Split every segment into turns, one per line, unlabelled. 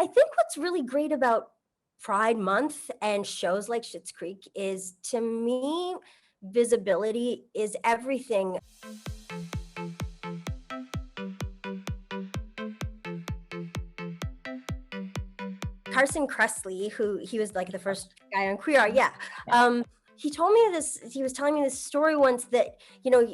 I think what's really great about Pride Month and shows like Schitt's Creek is, to me, visibility is everything. Carson Chrisley, who he was like the first guy on Queer Eye, yeah. He told me this, he was telling me this story once that,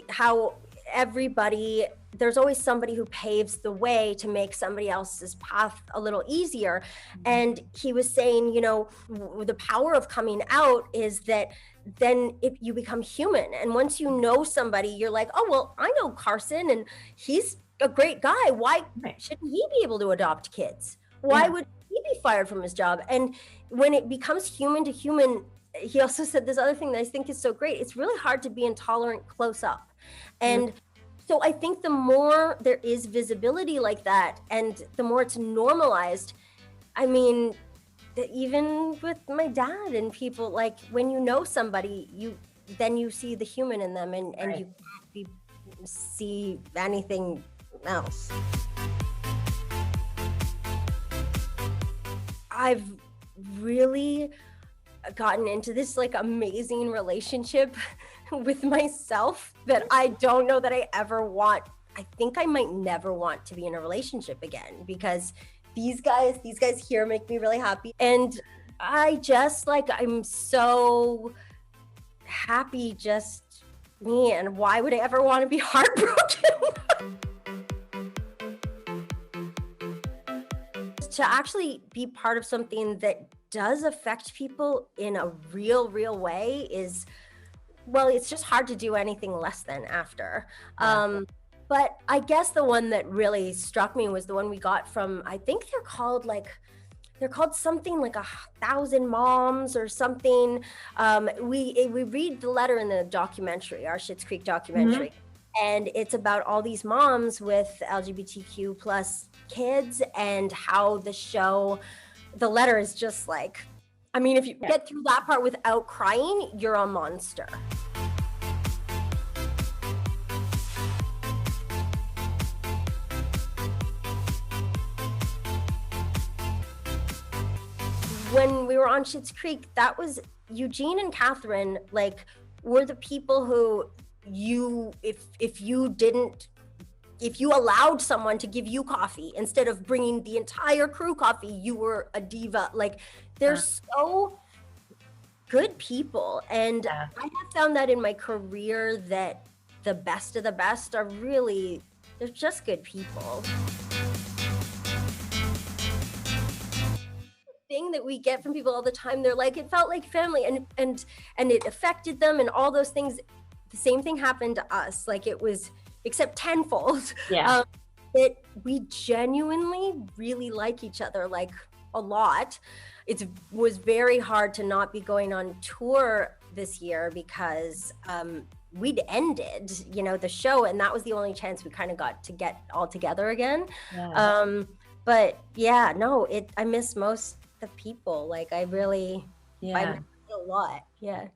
how everybody, there's always somebody who paves the way to make somebody else's path a little easier. And he was saying, the power of coming out is that then if you become human, and once you know somebody, you're like, oh, well, I know Carson and he's a great guy. Why shouldn't he be able to adopt kids? Why would he be fired from his job? And when it becomes human to human, he also said this other thing that I think is so great. It's really hard to be intolerant close up. And so I think the more there is visibility like that, and the more it's normalized, I mean, even with my dad and people, like when you know somebody, then you see the human in them, and you can't see anything else. I've really gotten into this like amazing relationship with myself that I don't know that I ever want. I think I might never want to be in a relationship again, because these guys here make me really happy. And I just I'm so happy, just me. And why would I ever want to be heartbroken? To actually be part of something that does affect people in a real way is, well, it's just hard to do anything less than after. But I guess the one that really struck me was the one we got from, I think they're called something like 1,000 Moms or something. We read the letter in the documentary, our Schitt's Creek documentary. And it's about all these moms with LGBTQ plus kids, and how the letter is just like, I mean, if you get through that part without crying, you're a monster. When we were on Schitt's Creek, that was Eugene and Catherine, were the people who if you allowed someone to give you coffee instead of bringing the entire crew coffee, you were a diva. They're so good people. And I have found that in my career, that the best of the best are really, they're just good people. Thing that we get from people all the time, they're like, it felt like family, and it affected them, and all those things. The same thing happened to us, it was, except tenfold. That we genuinely really like each other, a lot. It was very hard to not be going on tour this year, because we'd ended, the show, and that was the only chance we kind of got to get all together again. But yeah, no, I miss most the people. I really, I miss a lot. Yeah.